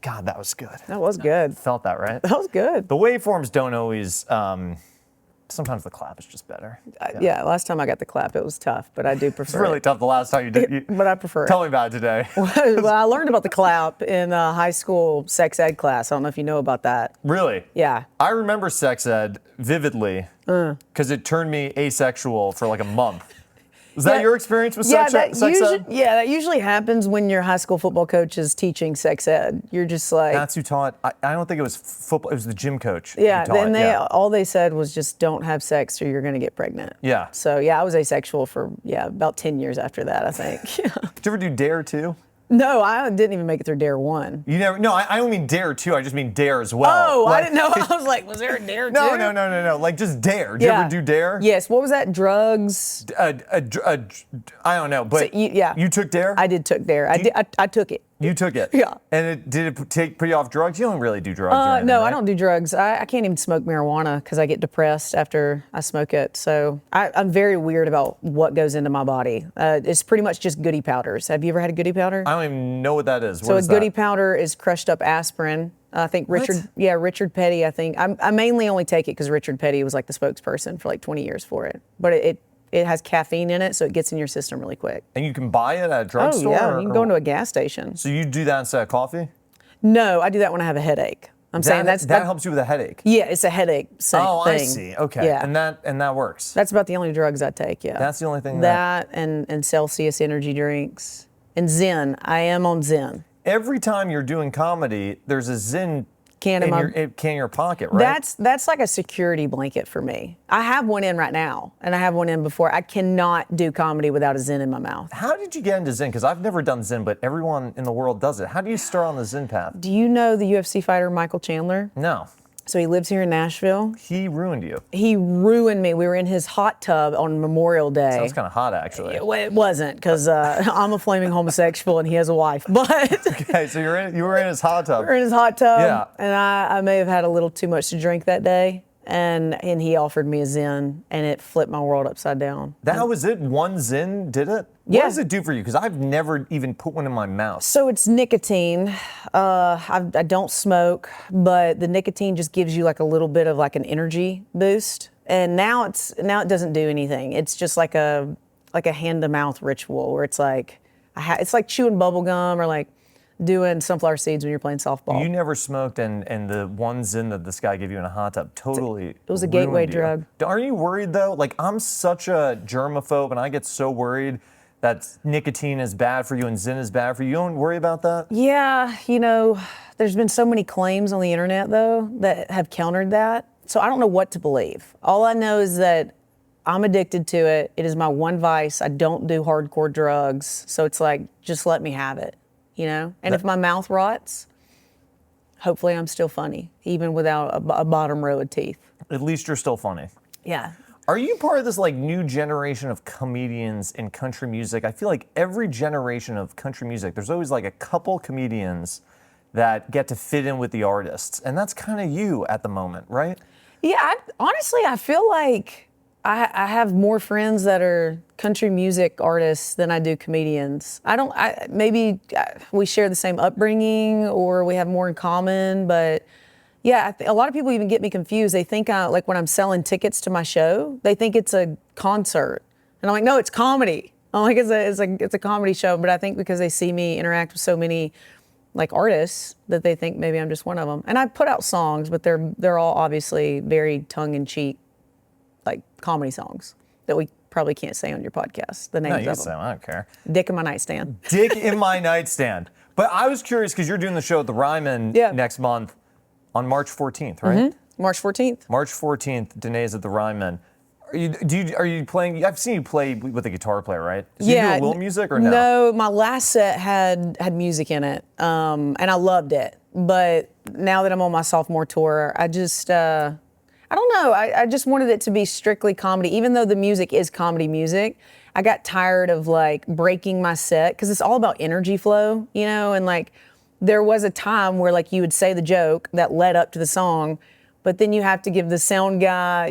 God, that was good. That was good. Felt that, right? That was good. The waveforms don't always, sometimes the clap is just better. Yeah, last time I got the clap, it was tough, but I do prefer It's really it. tough the last time you did. But I prefer Tell it. me about it today. Well, I learned about the clap in a high school sex ed class. I don't know if you know about that. Really? Yeah. I remember sex ed vividly because it turned me asexual for like a month. Is that your experience with sex ed? Yeah, that usually happens when your high school football coach is teaching sex ed. You're just like... That's who taught. I don't think it was football. It was the gym coach. Yeah, who taught then it. all they said was just don't have sex or you're going to get pregnant. Yeah. So yeah, I was asexual for about 10 years after that, I think. Did you ever do Dare 2? No, I didn't even make it through Dare 1. You never? No, I don't mean Dare 2. I just mean Dare as well. Oh, like, I didn't know. I was like, was there a Dare 2? No. Like just Dare. Did you ever do Dare? Yes. What was that? Drugs? I don't know, but So you took Dare? I did took Dare. I took it. You took it? Yeah. And did it put you off drugs? You don't really do drugs or anything, No, right? I don't do drugs. I can't even smoke marijuana because I get depressed after I smoke it. So I'm very weird about what goes into my body. It's pretty much just goody powders. Have you ever had a goody powder? I don't even know what that is. So a goody powder is crushed up aspirin. I think Richard Petty, I think. I mainly only take it because Richard Petty was like the spokesperson for like 20 years for it. But it has caffeine in it, so it gets in your system really quick. And you can buy it at a drugstore? Oh, yeah, you can go into a gas station. So you do that instead of coffee? No, I do that when I have a headache. That helps you with a headache? Yeah, it's a headache thing. I see. Okay. Yeah. And that works? That's about the only drugs I take, yeah. That's the only thing that and Celsius energy drinks. And Zen. I am on Zen. Every time you're doing comedy, there's a Zen can in your pocket, right? That's like a security blanket for me. I have one in right now, and I have one in before. I cannot do comedy without a Zen in my mouth. How did you get into Zen? Because I've never done Zen, but everyone in the world does it. How do you start on the Zen path? Do you know the UFC fighter Michael Chandler? No. So he lives here in Nashville. He ruined you. He ruined me. We were in his hot tub on Memorial Day. Sounds kind of hot, actually. It wasn't, because I'm a flaming homosexual and he has a wife. But okay, so you were in his hot tub. We were in his hot tub. Yeah. And I may have had a little too much to drink that day. And he offered me a Zen, and it flipped my world upside down. That was it? One Zen did it? Yeah. What does it do for you? Because I've never even put one in my mouth. So it's nicotine. I don't smoke, but the nicotine just gives you like a little bit of like an energy boost. And now it doesn't do anything. It's just like a hand to mouth ritual where it's like it's like chewing bubble gum or like doing sunflower seeds when you're playing softball. You never smoked, and the one Zen that this guy gave you in a hot tub totally It was a gateway drug. Aren't you worried though? Like, I'm such a germaphobe, and I get so worried that nicotine is bad for you and Zen is bad for you. You don't worry about that? Yeah, there's been so many claims on the internet though that have countered that. So I don't know what to believe. All I know is that I'm addicted to it. It is my one vice. I don't do hardcore drugs. So it's like, just let me have it. And if my mouth rots, hopefully I'm still funny, even without a bottom row of teeth. At least you're still funny. Yeah. Are you part of this like new generation of comedians in country music? I feel like every generation of country music, there's always like a couple comedians that get to fit in with the artists. And that's kind of you at the moment, right? Yeah, honestly, I feel like I have more friends that are country music artists than I do comedians. Maybe we share the same upbringing or we have more in common, but yeah, a lot of people even get me confused. They think like when I'm selling tickets to my show, they think it's a concert. And I'm like, no, it's comedy. I'm like, it's a comedy show, but I think because they see me interact with so many like artists that they think maybe I'm just one of them. And I put out songs, but they're all obviously very tongue-in-cheek, like comedy songs that we probably can't say on your podcast. The names of them. Say them. I don't care. Dick in my nightstand. Dick in my nightstand. But I was curious because you're doing the show at the Ryman next month on March 14th, right? Mm-hmm. March 14th. March 14th, Danae's at the Ryman. Are you playing? I've seen you play with a guitar player, right? Do you do a little music or no? No, my last set had music in it, and I loved it. But now that I'm on my sophomore tour, I just I don't know. I just wanted it to be strictly comedy, even though the music is comedy music. I got tired of like breaking my set because it's all about energy flow, and like there was a time where like you would say the joke that led up to the song, but then you have to give the sound guy,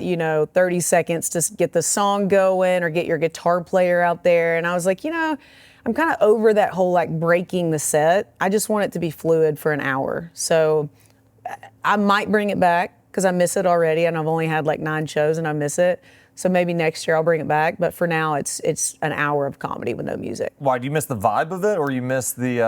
30 seconds to get the song going or get your guitar player out there. And I was like, I'm I'm kind of over that whole like breaking the set. I just want it to be fluid for an hour. So I might bring it back because I miss it already, and I've only had like 9 shows and I miss it. So maybe next year I'll bring it back. But for now, it's an hour of comedy with no music. Why, do you miss the vibe of it, or you miss the?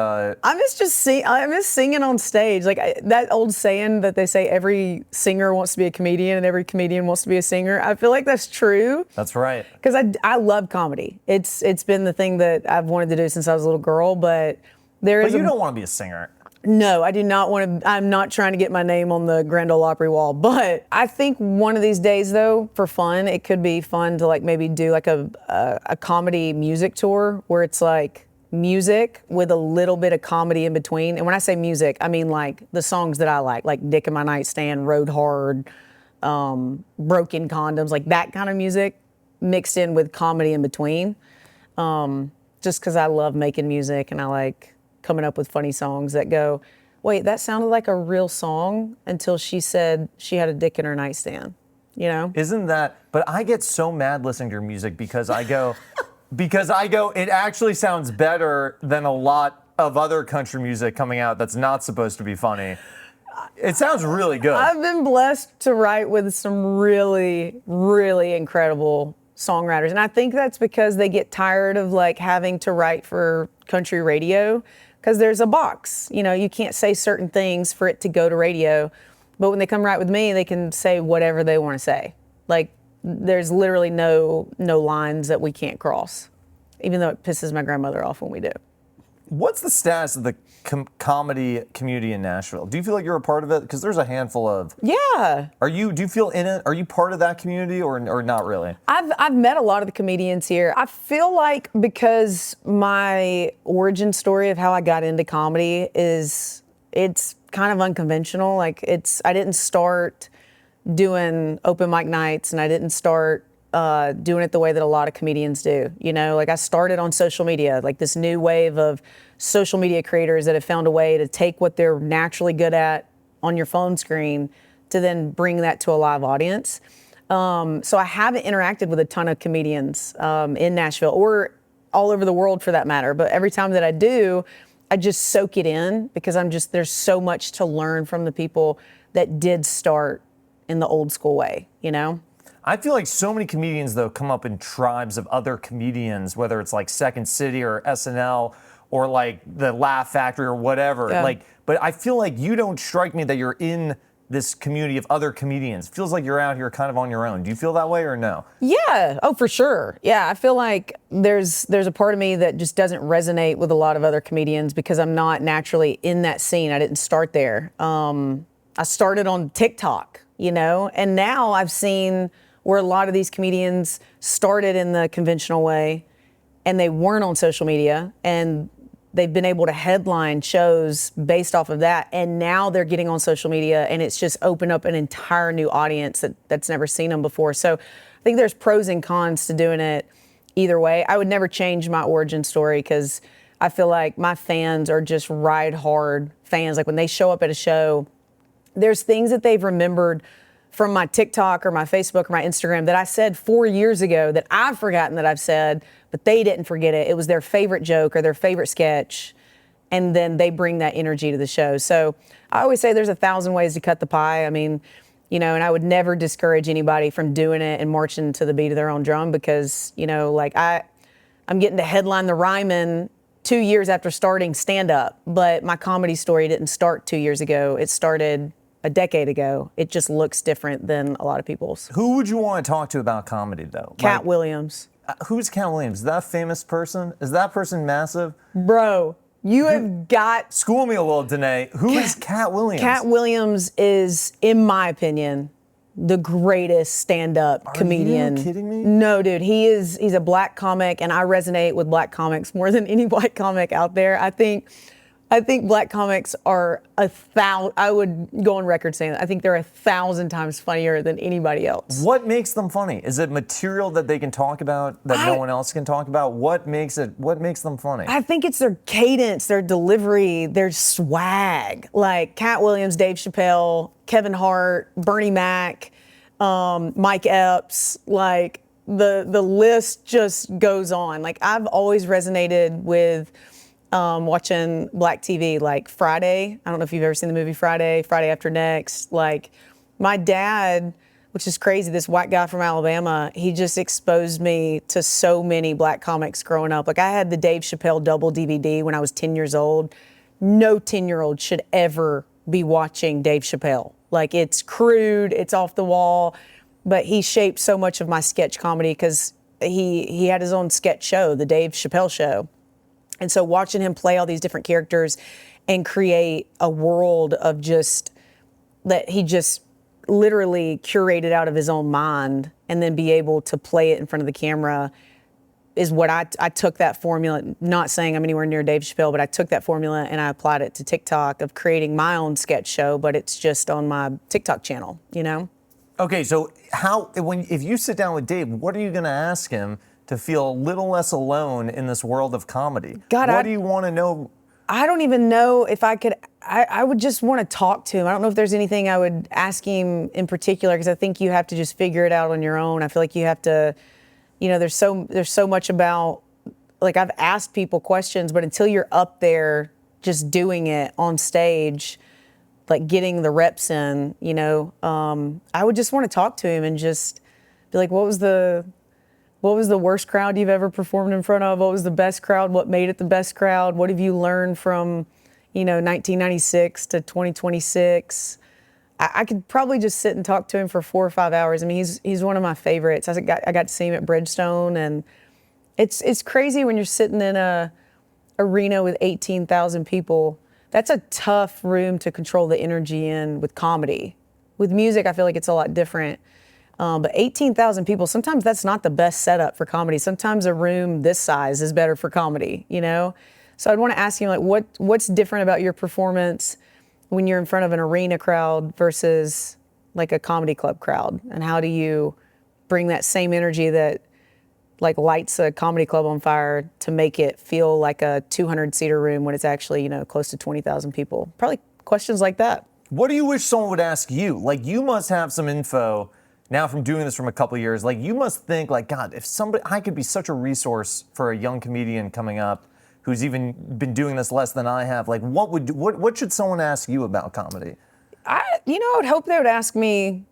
I miss singing on stage. Like that old saying that they say every singer wants to be a comedian and every comedian wants to be a singer. I feel like that's true. That's right. Because I love comedy. It's been the thing that I've wanted to do since I was a little girl. But you don't want to be a singer. No, I do not want to. I'm not trying to get my name on the Grand Ole Opry wall. But I think one of these days, though, for fun, it could be fun to like maybe do like a comedy music tour where it's like music with a little bit of comedy in between. And when I say music, I mean like the songs that I like Dick in My Nightstand, Rode Hard, Broken Condoms, like that kind of music mixed in with comedy in between. Just because I love making music and I like coming up with funny songs that go, wait, that sounded like a real song until she said she had a dick in her nightstand, you know? Isn't that, but I get so mad listening to your music because I go, it actually sounds better than a lot of other country music coming out that's not supposed to be funny. It sounds really good. I've been blessed to write with some really, really incredible songwriters. And I think that's because they get tired of like having to write for country radio. Because there's a box, you know, you can't say certain things for it to go to radio. But when they come write with me, they can say whatever they want to say. Like, there's literally no lines that we can't cross, even though it pisses my grandmother off when we do. What's the status of the comedy community in Nashville? Do you feel like you're a part of it? Because there's a handful of. Yeah. Do you feel in it? Are you part of that community or not really? I've met a lot of the comedians here. I feel like because my origin story of how I got into comedy it's kind of unconventional. Like I didn't start doing open mic nights and I didn't start doing it the way that a lot of comedians do. You know, like I started on social media, like this new wave of social media creators that have found a way to take what they're naturally good at on your phone screen to then bring that to a live audience. So I haven't interacted with a ton of comedians in Nashville or all over the world for that matter. But every time that I do, I just soak it in because there's so much to learn from the people that did start in the old school way, you know? I feel like so many comedians, though, come up in tribes of other comedians, whether it's like Second City or SNL or like the Laugh Factory or whatever. Yeah. But I feel like you don't strike me that you're in this community of other comedians. It feels like you're out here kind of on your own. Do you feel that way or no? Yeah. Oh, for sure. Yeah. I feel like there's a part of me that just doesn't resonate with a lot of other comedians because I'm not naturally in that scene. I didn't start there. I started on TikTok, you know, and now I've seen where a lot of these comedians started in the conventional way and they weren't on social media and they've been able to headline shows based off of that. And now they're getting on social media and it's just opened up an entire new audience that's never seen them before. So I think there's pros and cons to doing it either way. I would never change my origin story because I feel like my fans are just ride hard fans. Like when they show up at a show, there's things that they've remembered from my TikTok or my Facebook or my Instagram that I said 4 years ago that I've forgotten that I've said, but they didn't forget it. It was their favorite joke or their favorite sketch, and then they bring that energy to the show. So I always say there's 1,000 ways to cut the pie. I mean, you know, and I would never discourage anybody from doing it and marching to the beat of their own drum because, you know, like I'm getting to headline the Ryman 2 years after starting stand-up, but my comedy story didn't start 2 years ago. It started a decade ago. It just looks different than a lot of people's. Who would you want to talk to about comedy, though? Cat Williams. Who's Cat Williams? Is that a famous person? Is that person massive? Bro, you have got... School me a little, Danae. Who is Cat Williams? Cat Williams is, in my opinion, the greatest stand-up comedian. Are you kidding me? No, dude. He's a black comic, and I resonate with black comics more than any white comic out there. I think black comics are I would go on record saying that. I think they're 1,000 times funnier than anybody else. What makes them funny? Is it material that they can talk about that no one else can talk about? What makes them funny? I think it's their cadence, their delivery, their swag. Like Cat Williams, Dave Chappelle, Kevin Hart, Bernie Mac, Mike Epps. Like the list just goes on. Like I've always resonated with watching Black TV, like Friday. I don't know if you've ever seen the movie Friday, Friday After Next. Like my dad, which is crazy, this white guy from Alabama, he just exposed me to so many black comics growing up. Like I had the Dave Chappelle double DVD when I was 10 years old. No 10-year-old should ever be watching Dave Chappelle. Like it's crude, it's off the wall, but he shaped so much of my sketch comedy because he had his own sketch show, the Dave Chappelle Show. And so watching him play all these different characters and create a world of just that he just literally curated out of his own mind and then be able to play it in front of the camera is what I took that formula, not saying I'm anywhere near Dave Chappelle, but I took that formula and I applied it to TikTok of creating my own sketch show, but it's just on my TikTok channel, you know? Okay, so if you sit down with Dave, what are you going to ask him to feel a little less alone in this world of comedy? God, what do you want to know? I don't even know if I could. I would just want to talk to him. I don't know if there's anything I would ask him in particular because I think you have to just figure it out on your own. I feel like you have to, you know, there's so much about, like I've asked people questions, but until you're up there just doing it on stage, like getting the reps in, you know, I would just want to talk to him and just be like, what was the worst crowd you've ever performed in front of? What was the best crowd? What made it the best crowd? What have you learned from, you know, 1996 to 2026? I could probably just sit and talk to him for 4 or 5 hours. I mean, he's one of my favorites. I got to see him at Bridgestone, and it's crazy when you're sitting in a arena with 18,000 people. That's a tough room to control the energy in with comedy. With music, I feel like it's a lot different. But 18,000 people, sometimes that's not the best setup for comedy. Sometimes a room this size is better for comedy, you know? So I'd want to ask you, like, what's different about your performance when you're in front of an arena crowd versus like a comedy club crowd? And how do you bring that same energy that like lights a comedy club on fire to make it feel like a 200-seater room when it's actually, you know, close to 20,000 people? Probably questions like that. What do you wish someone would ask you? Like, you must have some info now from doing this from a couple of years. Like, you must think, like, God, if I could be such a resource for a young comedian coming up who's even been doing this less than I have. Like, what should someone ask you about comedy? I would hope they would ask me,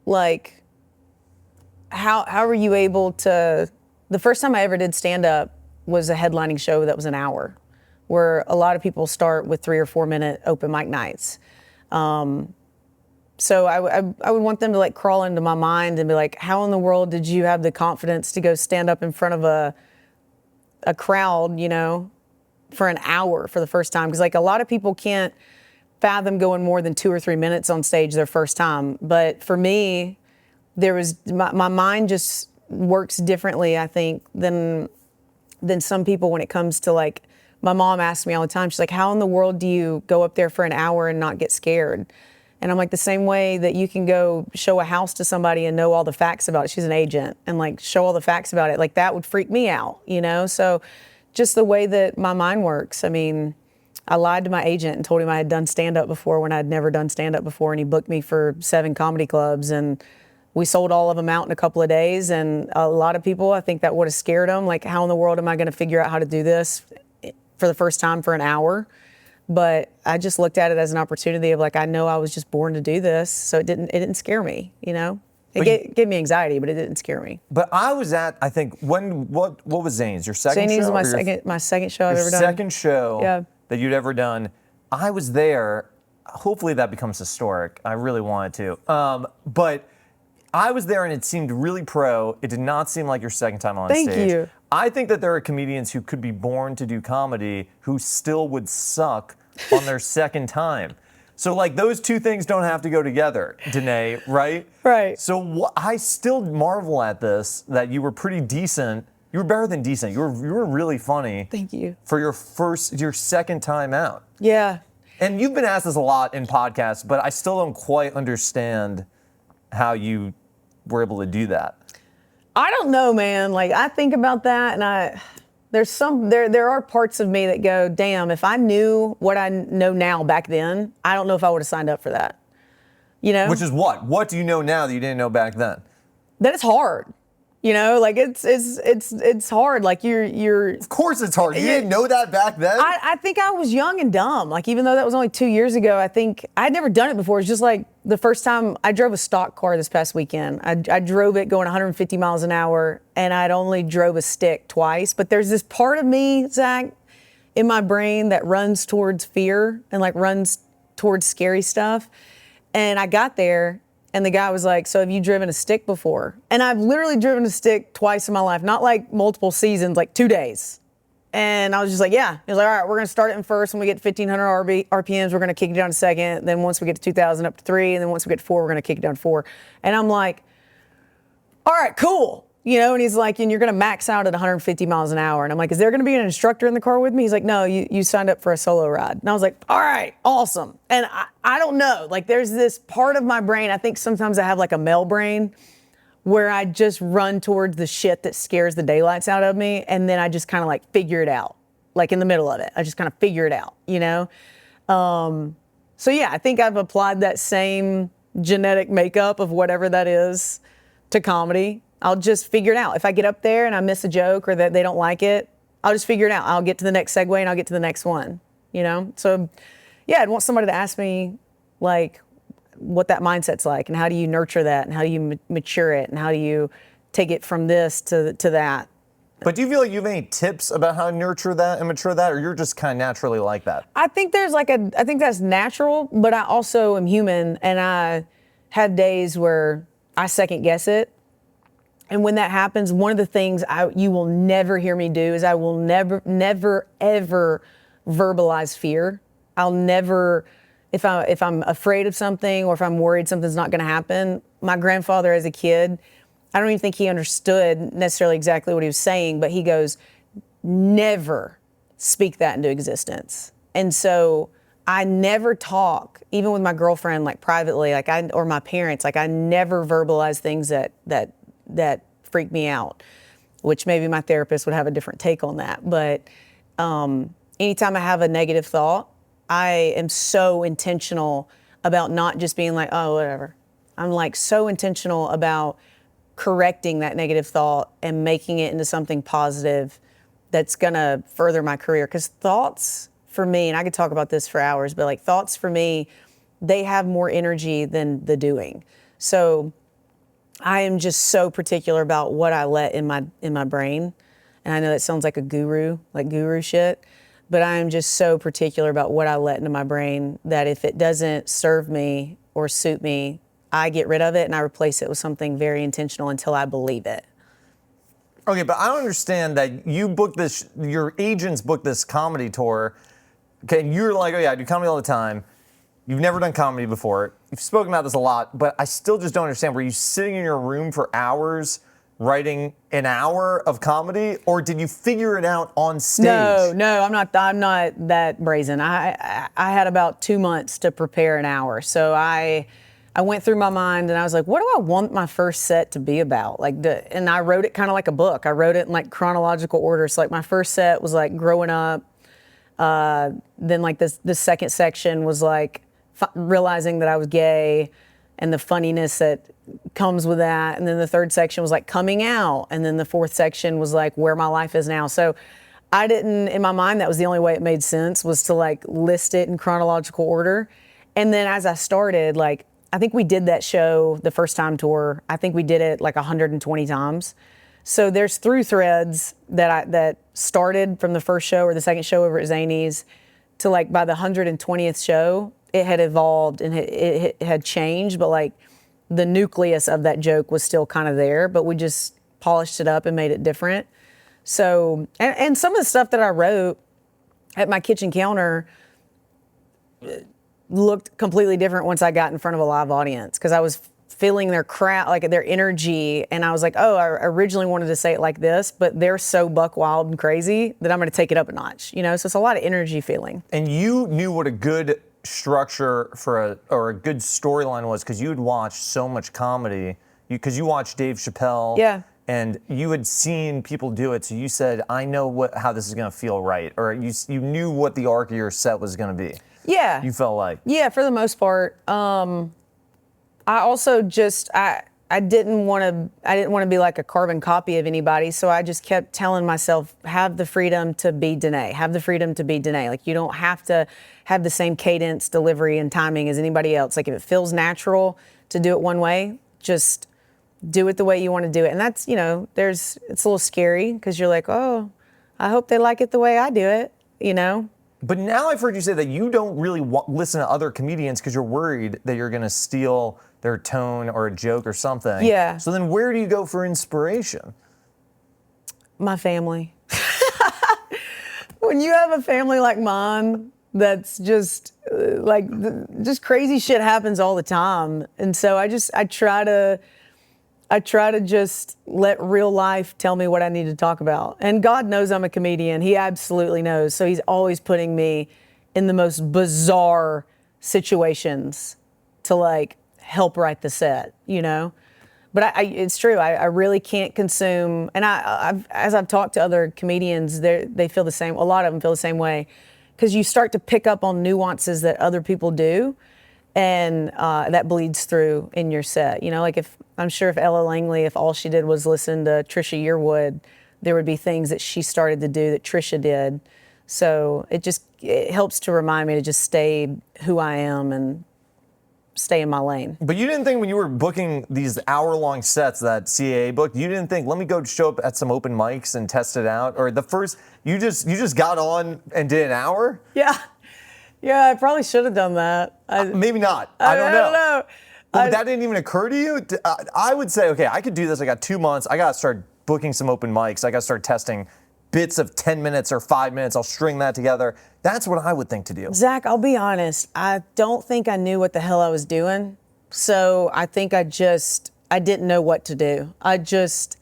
like, how were you able to? The first time I ever did stand up was a headlining show that was an hour, where a lot of people start with 3 or 4 minute open mic nights. So I would want them to like crawl into my mind and be like, how in the world did you have the confidence to go stand up in front of a crowd, you know, for an hour for the first time? Because like a lot of people can't fathom going more than 2 or 3 minutes on stage their first time. But for me, my mind just works differently, I think, than some people when it comes to like, my mom asks me all the time, she's like, how in the world do you go up there for an hour and not get scared? And I'm like, the same way that you can go show a house to somebody and know all the facts about it. She's an agent, and like show all the facts about it. Like that would freak me out, you know? So just the way that my mind works. I mean, I lied to my agent and told him I had done stand-up before when I'd never done stand-up before. And he booked me for 7 comedy clubs, and we sold all of them out in a couple of days. And a lot of people, I think that would have scared them. Like, how in the world am I going to figure out how to do this for the first time for an hour? But I just looked at it as an opportunity of like, I know I was just born to do this. So it didn't scare me, you know? It gave me anxiety, but it didn't scare me. But I was at, I think, what was Zane's? Your second Zane's show? was my second show I've ever done. Second show Yeah. that you'd ever done. I was there. Hopefully that becomes historic. I really wanted to. But I was there and it seemed really pro. It did not seem like your second time on stage. Thank you. I think that there are comedians who could be born to do comedy who still would suck on their second time. So like those two things don't have to go together, Danae, right? Right. So I still marvel at this, that you were pretty decent. You were better than decent. You were really funny. Thank you. For your second time out. Yeah. And you've been asked this a lot in podcasts, but I still don't quite understand how you were able to do that. I don't know, man. Like I think about that, and there are parts of me that go, damn, if I knew what I know now back then, I don't know if I would have signed up for that. You know? Which is what? What do you know now that you didn't know back then? That it's hard. You know, like it's hard. Like you're. Of course it's hard. You didn't know that back then? I think I was young and dumb. Like, even though that was only 2 years ago, I think I'd never done it before. It's just like the first time I drove a stock car this past weekend. I drove it going 150 miles an hour, and I'd only drove a stick twice. But there's this part of me, Zach, in my brain that runs towards fear and like runs towards scary stuff. And I got there, and the guy was like, so have you driven a stick before? And I've literally driven a stick twice in my life, not like multiple seasons, like 2 days. And I was just like, yeah. He was like, all right, we're going to start it in first. When we get to 1,500 RPMs, we're going to kick it down to second. Then once we get to 2,000, up to 3. And then once we get to 4, we're going to kick it down to 4. And I'm like, all right, cool. You know, and he's like, and you're going to max out at 150 miles an hour. And I'm like, is there going to be an instructor in the car with me? He's like, no, you signed up for a solo ride. And I was like, all right, awesome. And I don't know, like there's this part of my brain, I think sometimes I have like a male brain where I just run towards the shit that scares the daylights out of me. And then I just kind of like figure it out, like in the middle of it. I just kind of figure it out, you know? So yeah, I think I've applied that same genetic makeup of whatever that is to comedy. I'll just figure it out. If I get up there and I miss a joke or that they don't like it, I'll just figure it out. I'll get to the next segue and I'll get to the next one, you know? So yeah, I'd want somebody to ask me like what that mindset's like and how do you nurture that and how do you mature it and how do you take it from this to that. But do you feel like you have any tips about how to nurture that and mature that, or you're just kind of naturally like that? I think I think that's natural, but I also am human and I have days where I second guess it. And when that happens, one of the things you will never hear me do is I will never, ever verbalize fear. I'll never, if I'm afraid of something or if I'm worried something's not going to happen. My grandfather as a kid, I don't even think he understood necessarily exactly what he was saying, but he goes, never speak that into existence. And so I never talk, even with my girlfriend, like privately, like or my parents, like I never verbalize things that freak me out, which maybe my therapist would have a different take on that. But anytime I have a negative thought, I am so intentional about not just being like, oh, whatever. I'm like so intentional about correcting that negative thought and making it into something positive that's gonna further my career. Because thoughts for me, and I could talk about this for hours, but like thoughts for me, they have more energy than the doing. So I am just so particular about what I let in my brain. And I know that sounds like guru shit, but I am just so particular about what I let into my brain that if it doesn't serve me or suit me, I get rid of it and I replace it with something very intentional until I believe it. Okay, but I don't understand that you booked this, your agents booked this comedy tour. Okay, and you're like, oh yeah, I do comedy all the time. You've never done comedy before. You've spoken about this a lot, but I still just don't understand. Were you sitting in your room for hours writing an hour of comedy, or did you figure it out on stage? No, I'm not that brazen. I had about 2 months to prepare an hour. So I went through my mind and I was like, what do I want my first set to be about? And I wrote it kind of like a book. I wrote it in like chronological order. So like my first set was like growing up. Then like the second section was like realizing that I was gay and the funniness that comes with that. And then the third section was like coming out. And then the fourth section was like where my life is now. So I didn't, in my mind, that was the only way it made sense, was to like list it in chronological order. And then as I started, like, I think we did that show, the first time tour, I think we did it like 120 times. So there's through threads that started from the first show or the second show over at Zany's to like by the 120th show, it had evolved and it had changed, but like the nucleus of that joke was still kind of there, but we just polished it up and made it different. So, and some of the stuff that I wrote at my kitchen counter looked completely different once I got in front of a live audience, because I was feeling their crowd, like their energy, and I was like, oh, I originally wanted to say it like this, but they're so buck wild and crazy that I'm going to take it up a notch, you know? So it's a lot of energy feeling. And you knew what a good structure for a good storyline was, because you had watched so much comedy, because you watched Dave Chappelle. Yeah. And you had seen people do it, so you said, I know how this is going to feel right, or you knew what the arc of your set was going to be. Yeah. You felt like. Yeah, for the most part. I also just, I didn't want to be like a carbon copy of anybody. So I just kept telling myself, have the freedom to be Danae, have the freedom to be Danae. Like, you don't have to have the same cadence, delivery, and timing as anybody else. Like, if it feels natural to do it one way, just do it the way you want to do it. And that's, it's a little scary because you're like, oh, I hope they like it the way I do it, But now I've heard you say that you don't really listen to other comedians because you're worried that you're going to steal their tone or a joke or something. Yeah. So then where do you go for inspiration? My family. When you have a family like mine, that's just just crazy shit happens all the time. And so I try to just let real life tell me what I need to talk about. And God knows I'm a comedian. He absolutely knows. So he's always putting me in the most bizarre situations to help write the set, But it's true. I really can't consume. And as I've talked to other comedians, they feel the same. A lot of them feel the same way, because you start to pick up on nuances that other people do, and that bleeds through in your set. I'm sure if Ella Langley, if all she did was listen to Trisha Yearwood, there would be things that she started to do that Trisha did. So it helps to remind me to just stay who I am and stay in my lane. But you didn't think when you were booking these hour-long sets that CAA booked, you didn't think, let me go show up at some open mics and test it out? Or you just got on and did an hour? Yeah, I probably should have done that. Maybe not. I don't know. But that didn't even occur to you? I would say, okay, I could do this. I got 2 months. I got to start booking some open mics. I got to start testing bits of 10 minutes or 5 minutes. I'll string that together. That's what I would think to do. Zach, I'll be honest. I don't think I knew what the hell I was doing. So I think I didn't know what to do. I was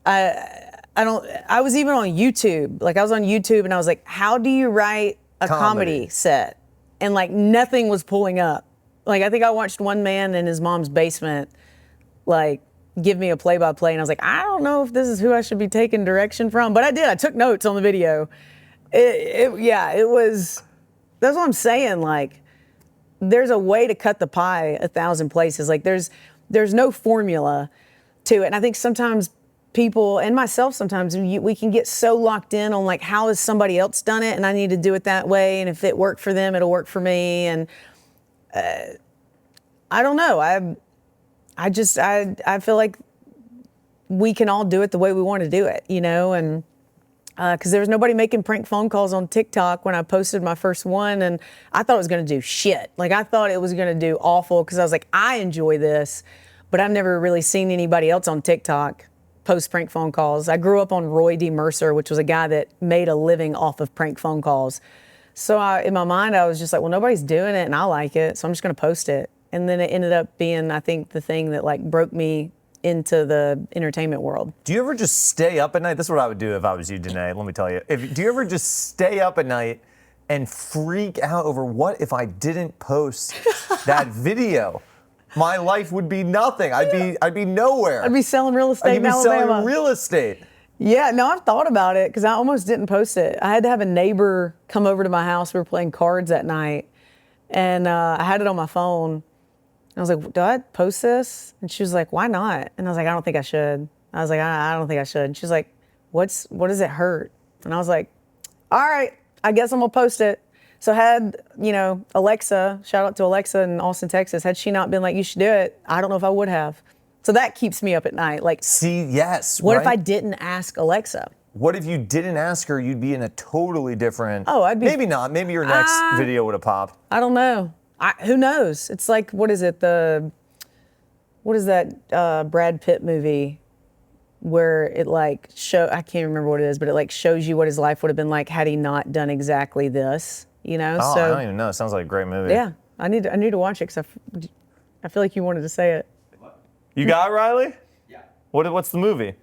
even on YouTube. I was on YouTube and I was like, how do you write a comedy set? And nothing was pulling up. I think I watched one man in his mom's basement, give me a play-by-play, and I was like, I don't know if this is who I should be taking direction from, but I did. I took notes on the video. It was. That's what I'm saying. There's a way to cut the pie 1,000 places. There's no formula to it, and I think sometimes people, and myself sometimes, we can get so locked in on how has somebody else done it, and I need to do it that way, and if it worked for them, it'll work for me, and I don't know. I feel like we can all do it the way we want to do it, and because there was nobody making prank phone calls on TikTok when I posted my first one, and I thought it was going to do shit. I thought it was going to do awful, because I was like, I enjoy this, but I've never really seen anybody else on TikTok post prank phone calls. I grew up on Roy D. Mercer, which was a guy that made a living off of prank phone calls. So in my mind, I was just like, well, nobody's doing it, and I like it, so I'm just going to post it. And then it ended up being, I think, the thing that broke me into the entertainment world. Do you ever just stay up at night? This is what I would do if I was you, Danae. Let me tell you. Do you ever just stay up at night and freak out over what if I didn't post that video? My life would be nothing. I'd be nowhere. I'd be selling real estate in Alabama. Selling real estate. Yeah, no, I've thought about it, because I almost didn't post it. I had to have a neighbor come over to my house. We were playing cards that night, and I had it on my phone. I was like, do I post this? And she was like, why not? And I was like, I don't think I should. I was like, I don't think I should. And she was like, what does it hurt? And I was like, all right, I guess I'm gonna post it. So had, Alexa, shout out to Alexa in Austin, Texas, had she not been like, you should do it, I don't know if I would have. So that keeps me up at night. See, yes. What if I didn't ask Alexa? What if you didn't ask her? You'd be in a totally different. Oh, I'd be. Maybe not. Maybe your next video would have popped. I don't know. Who knows? It's what is it? What is that Brad Pitt movie where it I can't remember what it is, but it shows you what his life would have been like had he not done exactly this, Oh, I don't even know. It sounds like a great movie. Yeah, I need to watch it, because I feel like you wanted to say it. You got it, Riley? Yeah. What's the movie?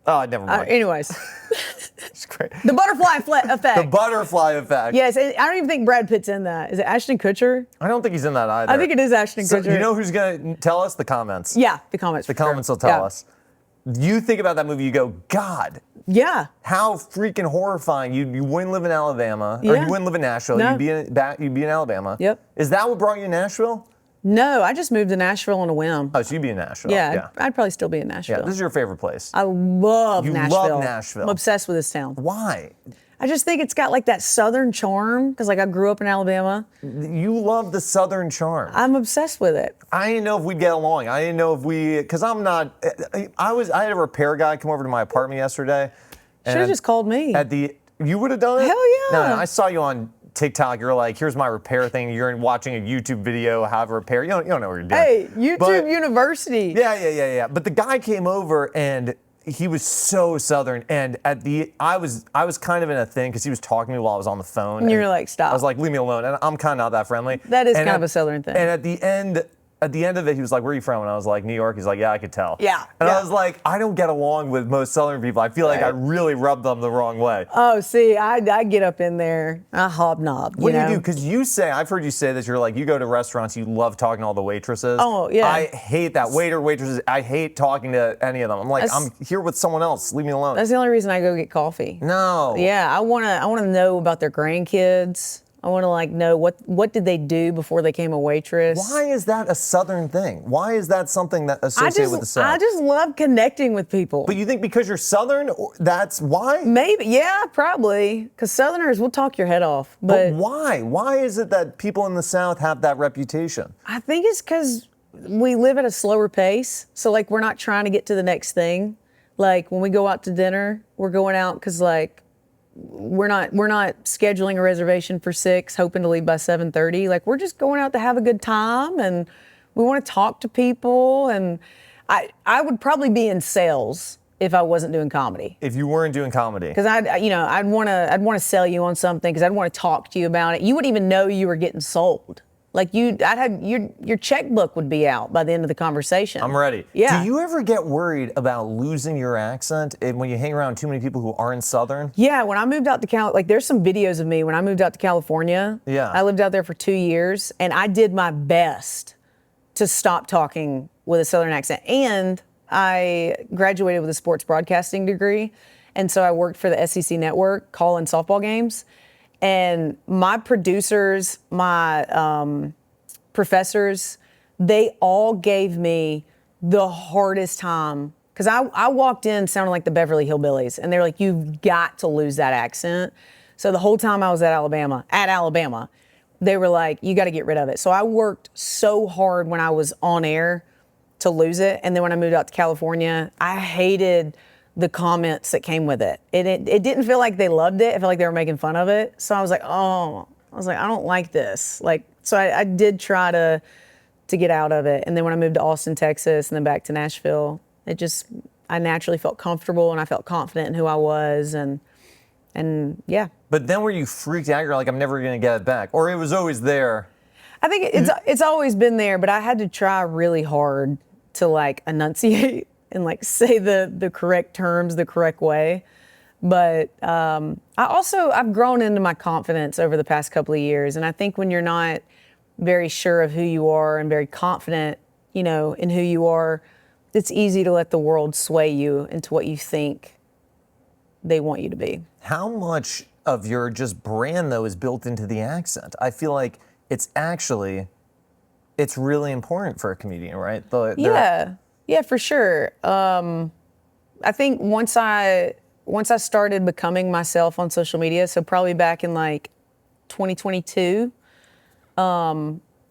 Oh, never mind. Anyways. It's great. The butterfly effect. The butterfly effect. Yes, I don't even think Brad Pitt's in that. Is it Ashton Kutcher? I don't think he's in that either. I think it is Ashton Kutcher. You know who's going to tell us? The comments. Yeah, the comments. The comments will tell us. You think about that movie, you go, God. Yeah. How freaking horrifying. You wouldn't live in Alabama, or you wouldn't live in Nashville. No. You'd be in Alabama. Yep. Is that what brought you to Nashville? No, I just moved to Nashville on a whim. Oh, so you'd be in Nashville. Yeah, I'd probably still be in Nashville. Yeah, this is your favorite place. I love You Nashville. love Nashville. I'm obsessed with this town. Why? I just think it's got like that southern charm because like I grew up in Alabama. You love the southern charm. I'm obsessed with it. I didn't know if we'd get along. I didn't know if because I'm not, I had a repair guy come over to my apartment yesterday. Should have just called me. You would have done it? Hell yeah. No, I saw you on TikTok. You're like, here's my repair thing. You're watching a YouTube video, how to repair. You don't know what you're doing. Hey, YouTube University. Yeah. But the guy came over and he was so southern, and I was kind of in a thing because he was talking to me while I was on the phone. And you were like, stop. I was like, leave me alone. And I'm kind of not that friendly. That is kind of a southern thing. And at the end of it, he was like, where are you from? And I was like, New York. He's like, yeah, I could tell. Yeah. And I was like, I don't get along with most southern people. I feel like I really rubbed them the wrong way. Oh, see, I get up in there. I hobnob. What do you do? Because I've heard you say this, you're like, you go to restaurants, you love talking to all the waitresses. Oh, yeah. I hate that. Waitresses, I hate talking to any of them. I'm like, I'm here with someone else. Leave me alone. That's the only reason I go get coffee. No. Yeah, I wanna know about their grandkids. I want to like know what did they do before they became a waitress. Why is that a Southern thing? Why is that something that associated with the South? I just love connecting with people. But you think because you're Southern, that's why? Maybe, yeah, probably. Because Southerners will talk your head off. But why? Why is it that people in the South have that reputation? I think it's because we live at a slower pace. So like we're not trying to get to the next thing. Like when we go out to dinner, we're going out because like we're not scheduling a reservation for 6, hoping to leave by 7:30. Like we're just going out to have a good time, and we want to talk to people. And I would probably be in sales if I wasn't doing comedy. If you weren't doing comedy, because I'd want to sell you on something, because I'd want to talk to you about it. You wouldn't even know you were getting sold. Like I'd have your checkbook would be out by the end of the conversation. I'm ready. Yeah. Do you ever get worried about losing your accent when you hang around too many people who aren't Southern? Yeah, when I moved out to like there's some videos of me when I moved out to California. Yeah. I lived out there for 2 years, and I did my best to stop talking with a Southern accent. And I graduated with a sports broadcasting degree, and so I worked for the SEC network calling softball games. And my producers, my professors, they all gave me the hardest time. Because I walked in sounding like the Beverly Hillbillies. And they're like, you've got to lose that accent. So the whole time I was at Alabama, they were like, you got to get rid of it. So I worked so hard when I was on air to lose it. And then when I moved out to California, I hated the comments that came with it. It didn't feel like they loved it. It felt like they were making fun of it. So I was like, I don't like this. So I did try to get out of it. And then when I moved to Austin, Texas, and then back to Nashville, I naturally felt comfortable, and I felt confident in who I was, and yeah. But then were you freaked out? You're like, I'm never gonna get it back, or it was always there? I think it's always been there, but I had to try really hard to like enunciate and like say the correct terms the correct way. But I've grown into my confidence over the past couple of years. And I think when you're not very sure of who you are and very confident, in who you are, it's easy to let the world sway you into what you think they want you to be. How much of your just brand though is built into the accent? I feel like it's really important for a comedian, right? Yeah, for sure. I think once I started becoming myself on social media, so probably back in like 2022,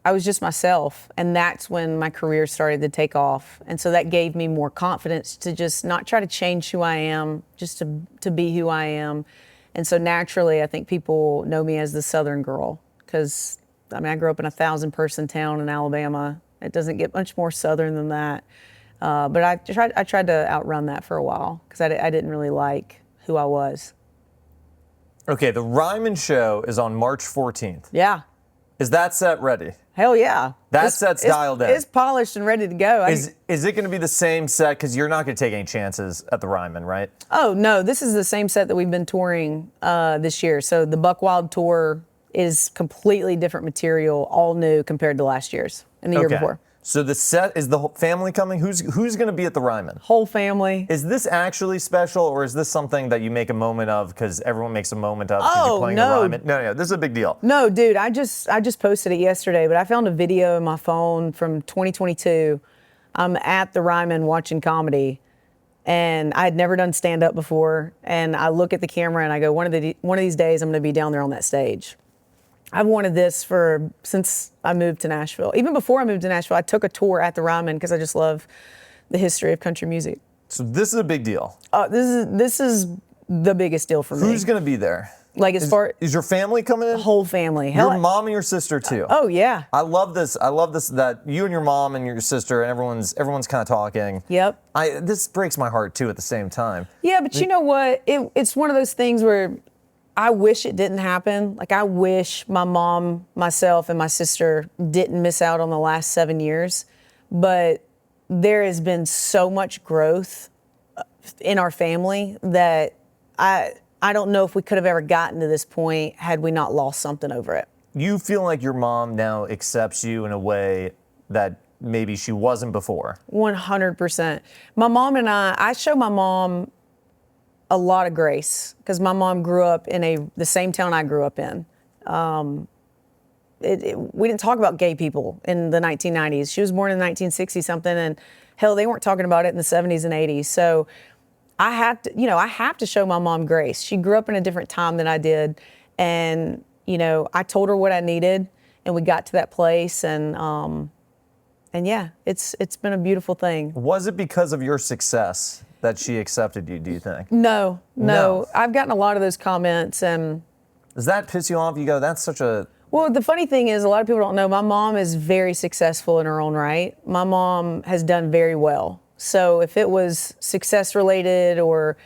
I was just myself, and that's when my career started to take off. And so that gave me more confidence to just not try to change who I am, just to be who I am. And so naturally, I think people know me as the Southern girl, because I grew up in a 1,000-person town in Alabama. It doesn't get much more Southern than that. But I tried to outrun that for a while, because I didn't really like who I was. Okay, the Ryman show is on March 14th. Yeah. Is that set ready? Hell yeah. That set's dialed in. It's polished and ready to go. Is it going to be the same set? Because you're not going to take any chances at the Ryman, right? Oh, no. This is the same set that we've been touring this year. So the Buck Wild tour is completely different material, all new compared to last year's and the year before. So the set, is the whole family coming? Who's going to be at the Ryman? Whole family. Is this actually special, or is this something that you make a moment of because everyone makes a moment of because you're playing the Ryman? No, this is a big deal. No, dude, I just posted it yesterday, but I found a video in my phone from 2022. I'm at the Ryman watching comedy, and I had never done stand-up before, and I look at the camera and I go, one of these days I'm going to be down there on that stage. I've wanted this since I moved to Nashville. Even before I moved to Nashville, I took a tour at the Ryman because I just love the history of country music. So this is a big deal. This is the biggest deal for me. Who's going to be there? Like Is your family coming in? Whole family. Your mom and your sister too. Oh yeah. I love this that you and your mom and your sister and everyone's kind of talking. Yep. This breaks my heart too at the same time. Yeah, but you know what? It's one of those things where I wish it didn't happen. Like I wish my mom, myself, and my sister didn't miss out on the last 7 years. But there has been so much growth in our family that I don't know if we could have ever gotten to this point had we not lost something over it. You feel like your mom now accepts you in a way that maybe she wasn't before? 100%. My mom and I show my mom a lot of grace because my mom grew up in the same town I grew up in. We didn't talk about gay people in the 1990s. She was born in 1960 something, and hell, they weren't talking about it in the 70s and 80s. So I have to show my mom grace. She grew up in a different time than I did, and I told her what I needed, and we got to that place, and yeah, it's been a beautiful thing. Was it because of your success that she accepted you, do you think? No. I've gotten a lot of those comments, and does that piss you off? You go, that's such a... Well, the funny thing is, a lot of people don't know, my mom is very successful in her own right. My mom has done very well. So if it was success related or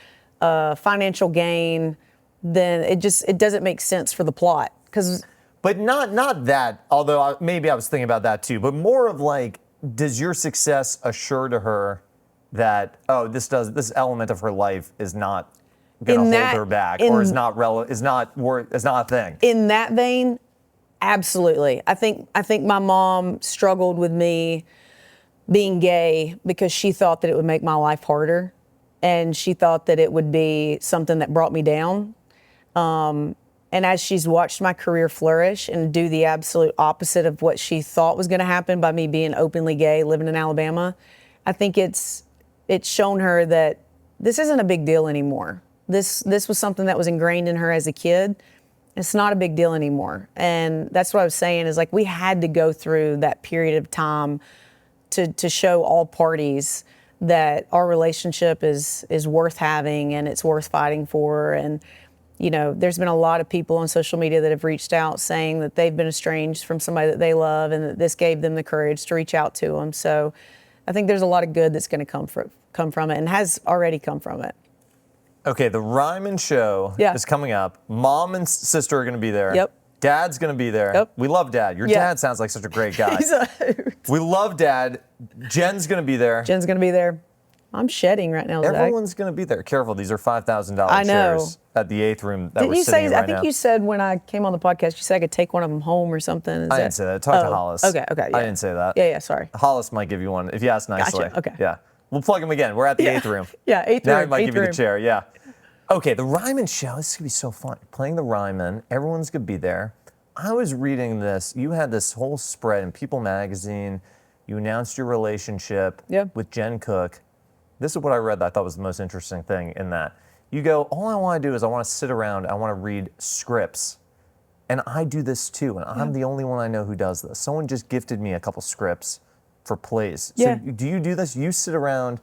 financial gain, then it doesn't make sense for the plot. But not that, although maybe I was thinking about that too, but more of like, does your success assure to her that, this element of her life is not going to hold her back, or is not a thing? In that vein, absolutely. I think my mom struggled with me being gay because she thought that it would make my life harder, and she thought that it would be something that brought me down. And as she's watched my career flourish and do the absolute opposite of what she thought was going to happen by me being openly gay, living in Alabama, I think it's shown her that this isn't a big deal anymore. This was something that was ingrained in her as a kid. It's not a big deal anymore. And that's what I was saying is, like, we had to go through that period of time to show all parties that our relationship is worth having and it's worth fighting for. And, there's been a lot of people on social media that have reached out saying that they've been estranged from somebody that they love, and that this gave them the courage to reach out to them. So I think there's a lot of good that's going to come from it, and has already come from it. Okay, the Ryman show is coming up. Mom and sister are going to be there. Yep. Dad's going to be there. Yep. We love Dad. Your dad sounds like such a great guy. He's a hoot. We love Dad. Jen's going to be there. Jen's going to be there. I'm shedding right now, Zach. Everyone's going to be there. Careful, these are $5,000 I know. chairs at the 8th room that Didn't we're you sitting in say? right I think now. you said when I came on the podcast, you said I could take one of them home or something. I didn't say that. Talk to Hollis. Okay. Yeah. I didn't say that. Yeah. Sorry. Hollis might give you one if you ask nicely. Gotcha. Okay. Yeah. We'll plug him again. We're at the 8th room. Yeah, 8th now room. he might give you the room. chair. Yeah. Okay, the Ryman show. This is going to be so fun. Playing the Ryman. Everyone's going to be there. I was reading this. You had this whole spread in People magazine. You announced your relationship with Jen Cook. This is what I read that I thought was the most interesting thing in that. You go, all I want to do is I want to sit around, I want to read scripts. And I do this too, and I'm the only one I know who does this. Someone just gifted me a couple scripts for plays. Yeah. So do you do this? You sit around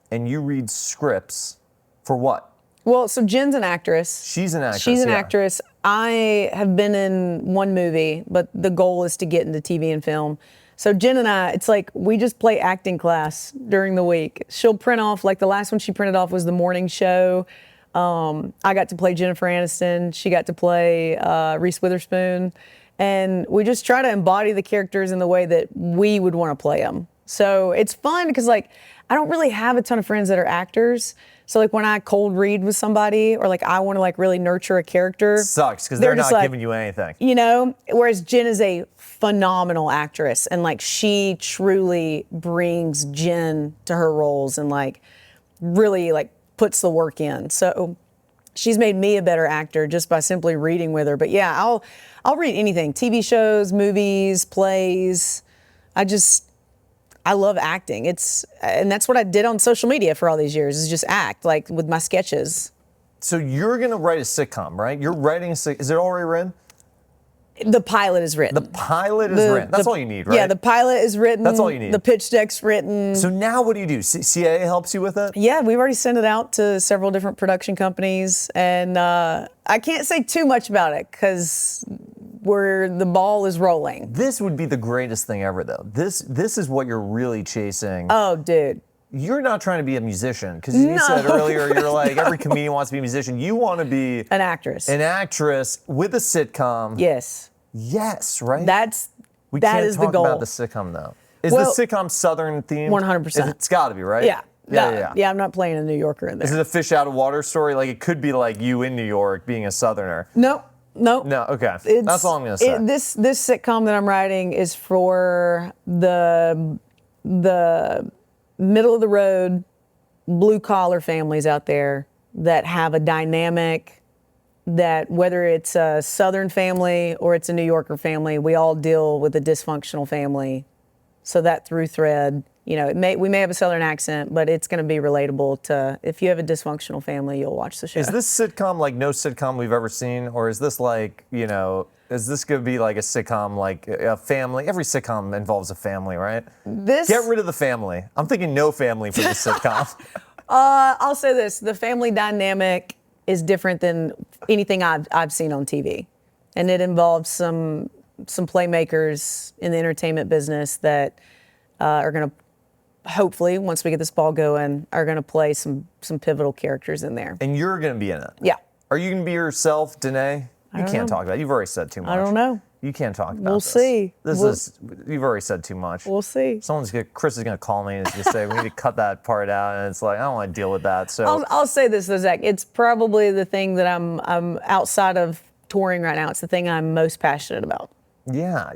and you read scripts for what? Well, so Jen's an actress. She's an actress. She's an actress. I have been in one movie, but the goal is to get into TV and film. So Jen and I, it's like we just play acting class during the week. She'll print off, like the last one she printed off was The Morning Show. I got to play Jennifer Aniston. She got to play Reese Witherspoon. And we just try to embody the characters in the way that we would want to play them. So it's fun because like I don't really have a ton of friends that are actors. So like when I cold read with somebody or like I want to like really nurture a character, Sucks because they're not just like, giving you anything. you know, whereas Jen is a phenomenal actress and like she truly brings Jen to her roles and like really like puts the work in. So she's made me a better actor just by simply reading with her. But yeah, I'll read anything, TV shows, movies, plays. I love acting. And that's what I did on social media for all these years is just act like with my sketches. So you're gonna write a sitcom, right? You're writing a sitcom. Is it already written? The pilot is written. The pilot is written. That's all you need, right? Yeah, the pilot is written. That's all you need. The pitch deck's written. So now what do? CAA helps you with it? Yeah, we've already sent it out to several different production companies, and I can't say too much about it because the ball is rolling. This would be the greatest thing ever, though. This is what you're really chasing. Oh, dude. You're not trying to be a musician because you said earlier you're like every comedian wants to be a musician. You want to be an actress. An actress with a sitcom. Yes. Yes, right. That is the goal. About the sitcom though. Is the sitcom Southern themed? 100%. It's got to be, right? Yeah. Yeah. I'm not playing a New Yorker in there. Is it a fish out of water story? Like it could be like you in New York being a Southerner. Nope. No. Okay. That's all I'm gonna say. This sitcom that I'm writing is for the middle of the road blue collar families out there that have a dynamic that whether it's a Southern family or it's a New Yorker family, we all deal with a dysfunctional family. So that through thread, you know, we may have a Southern accent, but it's going to be relatable to if you have a dysfunctional family, you'll watch the show. Is this sitcom like no sitcom we've ever seen, or is this like, you know, is this going to be like a sitcom like a family? Every sitcom involves a family, right? Get rid of the family. I'm thinking no family for this sitcom. I'll say this: the family dynamic is different than anything I've seen on TV, and it involves some playmakers in the entertainment business that are going to hopefully, once we get this ball going, are going to play some pivotal characters in there. And you're going to be in it. Yeah. Are you going to be yourself, Danae? You can't talk about it. You've already said too much. I don't know. You can't talk about We'll this. see. You've already said too much. We'll see. Chris is going to call me and just say, we need to cut that part out. And it's like, I don't want to deal with that. So I'll say this though, Zach. It's probably the thing that I'm outside of touring right now. It's the thing I'm most passionate about. Yeah.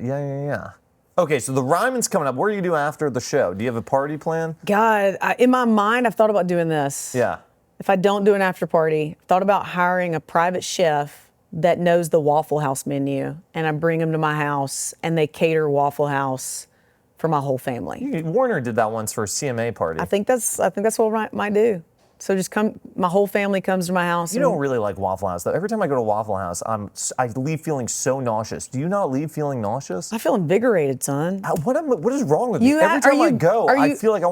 Okay, so the Ryman's coming up. What do you do after the show? Do you have a party plan? God, in my mind, I've thought about doing this. Yeah. If I don't do an after party, thought about hiring a private chef that knows the Waffle House menu, and I bring them to my house, and they cater Waffle House for my whole family. Warner did that once for a CMA party. I think that's what I might do. So just my whole family comes to my house. You don't really like Waffle House, though. Every time I go to Waffle House, I leave feeling so nauseous. Do you not leave feeling nauseous? I feel invigorated, son. What is wrong with me? Every time I go, I feel like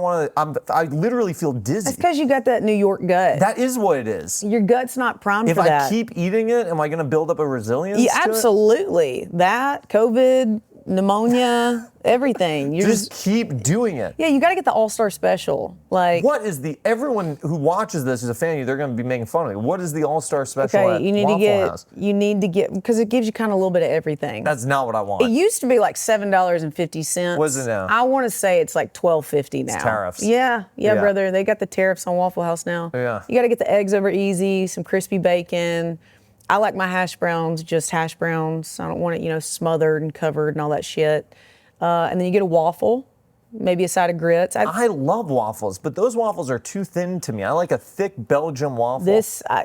I literally feel dizzy. That's because you got that New York gut. That is what it is. Your gut's not primed for that. If I keep eating it, am I going to build up a resilience to absolutely. That, COVID, pneumonia, everything. You just keep doing it. Yeah, you got to get the All-Star Special. Like, what is everyone who watches this is a fan of you, they're going to be making fun of me. What is the All-Star Special at Waffle House? You need to get, because it gives you kind of a little bit of everything. That's not what I want. It used to be like $7.50. What is it now? I want to say it's like $12.50 now. It's tariffs. Yeah, brother. They got the tariffs on Waffle House now. Yeah. You got to get the eggs over easy, some crispy bacon. I like my hash browns, just hash browns. I don't want it, smothered and covered and all that shit. And then you get a waffle, maybe a side of grits. I love waffles, but those waffles are too thin to me. I like a thick Belgian waffle.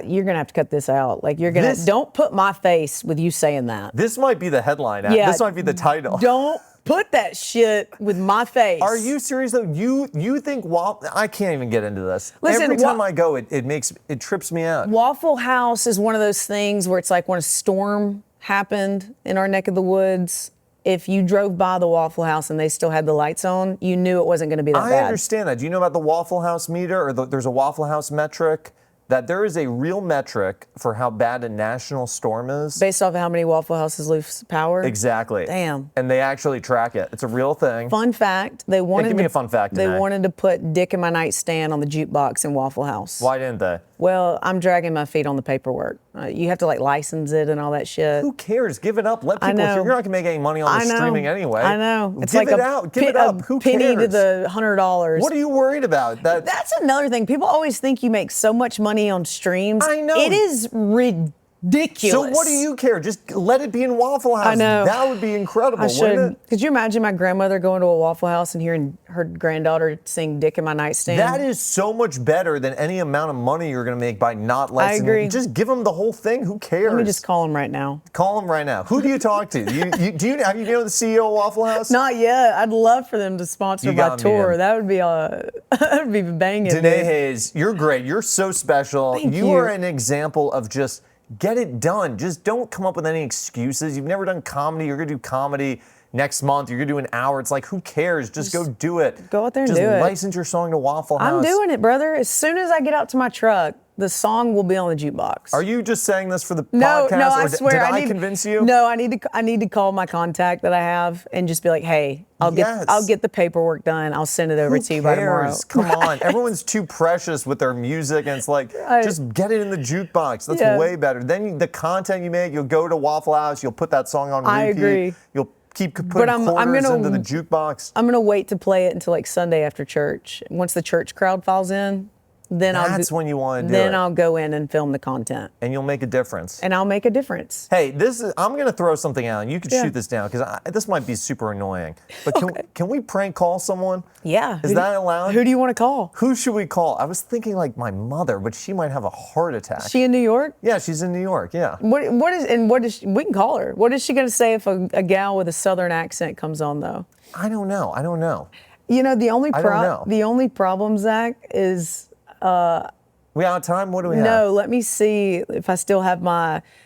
You're gonna have to cut this out. Like don't put my face with you saying that. This might be the headline. Yeah, this might be the title. Don't put that shit with my face. Are you serious though? You think I can't even get into this. Listen, every time I go, it trips me out. Waffle House is one of those things where it's like when a storm happened in our neck of the woods. If you drove by the Waffle House and they still had the lights on, you knew it wasn't going to be that bad. I understand that. Do you know about the Waffle House meter, or there's a Waffle House metric? That there is a real metric for how bad a national storm is. Based off of how many Waffle Houses lose power? Exactly. Damn. And they actually track it. It's a real thing. Fun fact, give me a fun fact They tonight. wanted to put Dick in My Nightstand on the jukebox in Waffle House. Why didn't they? Well, I'm dragging my feet on the paperwork. You have to like license it and all that shit. Who cares? Give it up. Let people. know. You're not gonna make any money on the streaming anyway. I know. It's Give like it out. Give it up. Who penny cares? to the $100. What are you worried about? That's another thing. People always think you make so much money on streams. I know. It is ridiculous. So what do you care? Just let it be in Waffle House. I know. That would be incredible, I wouldn't should. it? Could you imagine my grandmother going to a Waffle House and hearing her granddaughter sing "Dick in My Nightstand"? That is so much better than any amount of money you're going to make by not licensing. agree. Just give them the whole thing. Who cares? Let me just call him right now. Call them right now. Who do you talk to? Have you been with the CEO of Waffle House? Not yet. I'd love for them to sponsor You my got me tour. in. That would be that would be banging. Danae dude. Hays, you're great. You're so special. Thank You you. are an example of just get it done. Just don't come up with any excuses. You've never done comedy. You're going to do comedy next month. You're going to do an hour. It's like, who cares? Just go do it. go out there and just do it. license your song to Waffle House. I'm doing it, brother. As soon as I get out to my truck, the song will be on the jukebox. Are you just saying this for the No, podcast? no, I or swear. Did I convince you? No, I need to call my contact that I have and just be like, hey, I'll get the paperwork done. I'll send it over Who to you by tomorrow. cares? Come on. Everyone's too precious with their music, and it's like, just get it in the jukebox. That's Yeah. way better. Then the content you make, you'll go to Waffle House, you'll put that song on repeat. I agree. You'll keep putting I'm quarters gonna- into the jukebox. I'm gonna wait to play it until like Sunday after church. Once the church crowd files in, then That's when you want to do then it. I'll go in and film the content, And you'll make a difference. and I'll make a difference. Hey, I'm going to throw something out, and you can Yeah. shoot this down, because this might be super annoying. But can we prank call someone? Yeah. Is that allowed? Who do you want to call? Who should we call? I was thinking like my mother, but she might have a heart attack. She in New York? Yeah, she's in New York, yeah. What is we can call her. What is she gonna say if a gal with a southern accent comes on though? I don't know. You know, the only I don't know. the only problem, Zach, is We out of time? What do we have? no, let me see if I still have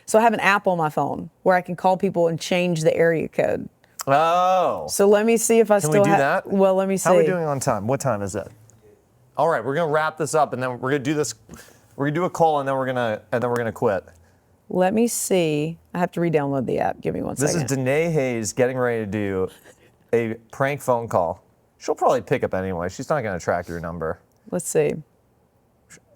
so I have an app on my phone where I can call people and change the area code. Oh. So let me see if I Can still we do have. that? Well, let me see. How are we doing on time? What time is it? All right, we're gonna wrap this up, and then we're gonna do this. We're gonna do a call, and then we're gonna quit. Let me see. I have to re-download the app. Give me one This second. is Danae Hays getting ready to do a prank phone call. She'll probably pick up anyway. She's not gonna track your number. Let's see.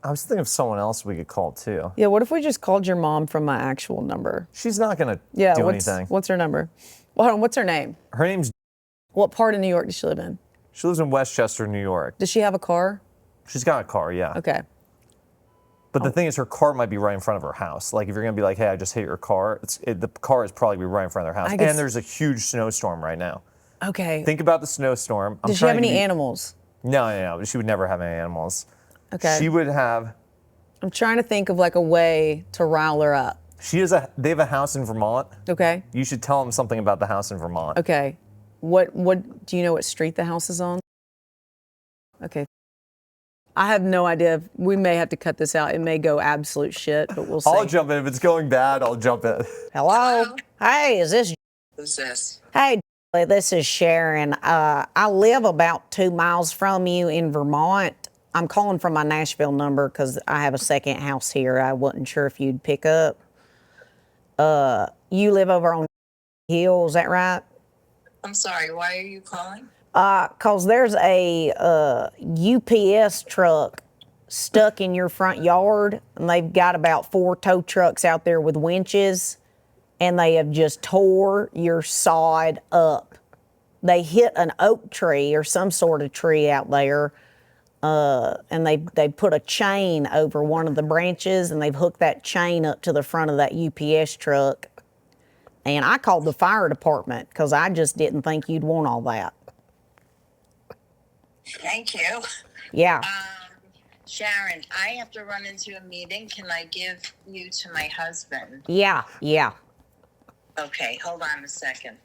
I was thinking of someone else we could call too. Yeah, what if we just called your mom from my actual number? She's not gonna Yeah, do what's anything. her number? Well, hold on, what's her name? Her name's. What part of New York does she live in? She lives in Westchester, New York. Does she have a car? She's got a car, yeah. Okay. But the thing is, her car might be right in front of her house. Like, if you're gonna be like, "Hey, I just hit your car," the car is probably be right in front of their house. I guess- And there's a huge snowstorm right now. Okay. Think about the snowstorm. Does she have any animals? No. She would never have any animals. Okay. She would have. I'm trying to think of like a way to rile her up. They have a house in Vermont. Okay. You should tell them something about the house in Vermont. Okay. What do you know what street the house is on? Okay. I have no idea. We may have to cut this out. It may go absolute shit, but we'll see. I'll jump in. If it's going bad, I'll jump in. Hello? Hey, is this? Who's this? Hey, this is Sharon. I live about 2 miles from you in Vermont. I'm calling from my Nashville number because I have a second house here. I wasn't sure if you'd pick up. You live over on Hill, is that right? I'm sorry, why are you calling? Cause there's a UPS truck stuck in your front yard, and they've got about 4 tow trucks out there with winches, and they have just tore your side up. They hit an oak tree or some sort of tree out there, and they put a chain over one of the branches, and they've hooked that chain up to the front of that UPS truck. And I called the fire department because I just didn't think you'd want all that. Thank you. Yeah. Sharon, I have to run into a meeting. Can I give you to my husband? Yeah. Okay, hold on a second.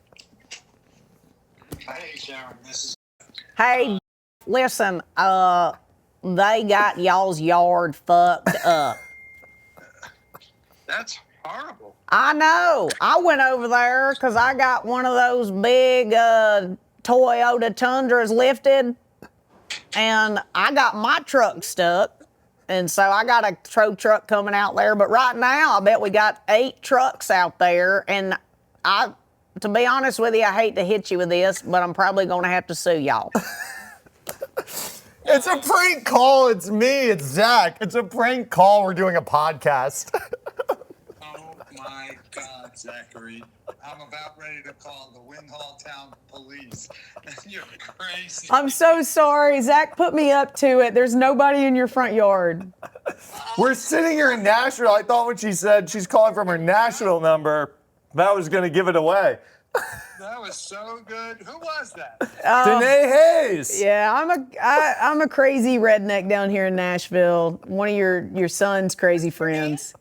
Hey, Sharon, this is. Hey, listen, they got y'all's yard fucked up. That's horrible. I know. I went over there because I got one of those big Toyota Tundras lifted, and I got my truck stuck. And so I got a tow truck coming out there. But right now, I bet we got 8 trucks out there. And to be honest with you, I hate to hit you with this, but I'm probably going to have to sue y'all. Hey, It's a prank call. It's me. It's Zach. It's a prank call. We're doing a podcast. Oh my God, Zachary. I'm about ready to call the Winhall Town Police. You're crazy. I'm so sorry. Zach put me up to it. There's nobody in your front yard. We're sitting here in Nashville. I thought when she said she's calling from her Nashville number, that was going to give it away. That was so good. Who was that? Danae Hays. Yeah, I'm a crazy redneck down here in Nashville. One of your son's crazy friends.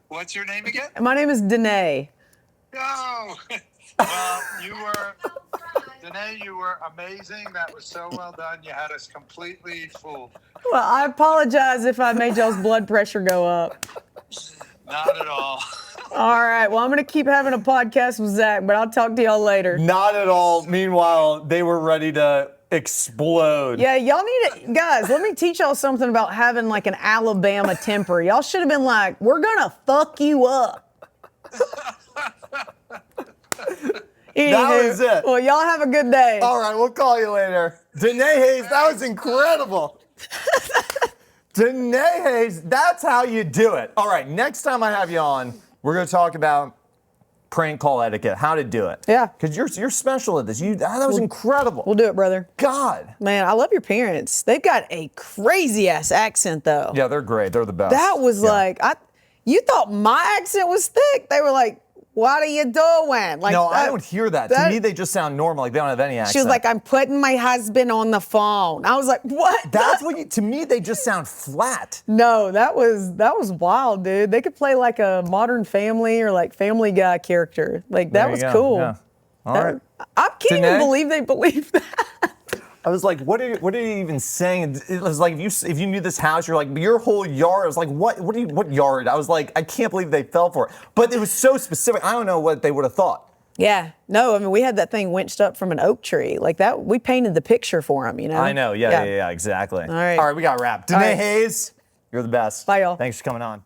What's your name again? My name is Danae. No. Well, Danae, you were amazing. That was so well done. You had us completely fooled. Well, I apologize if I made y'all's blood pressure go up. Not at all. All right, well, I'm going to keep having a podcast with Zach, but I'll talk to y'all later. Not at all. Meanwhile, they were ready to explode. Yeah, y'all need to, guys, let me teach y'all something about having like an Alabama temper. Y'all should have been like, we're going to fuck you up. That was it. Well, y'all have a good day. All right, we'll call you later. Danae Hays, that was incredible. Danae Hays, that's how you do it. All right, next time I have you on, we're going to talk about prank call etiquette, how to do it. Yeah. Because you're special at this. That was incredible. We'll do it, brother. God. Man, I love your parents. They've got a crazy ass accent, though. Yeah, they're great. They're the best. That was like, you thought my accent was thick. They were like, what are you doing? Like, no, I don't hear that. To me, they just sound normal. Like they don't have any accent. She was like, I'm putting my husband on the phone. I was like, what? That's what to me, they just sound flat. No, that was wild, dude. They could play like a Modern Family or like Family Guy character. Like that was cool. Yeah. All right. I can't even believe they believe that. I was like, what are you even saying? It was like if you knew this house, you're like, your whole yard. I was like, what yard? I was like, I can't believe they fell for it. But it was so specific. I don't know what they would have thought. Yeah. No, I mean, we had that thing winched up from an oak tree. Like that, we painted the picture for him, you know? I know. Yeah, exactly. All right. All right, we got wrapped. Danae Hays, you're the best. Bye, y'all. Thanks for coming on.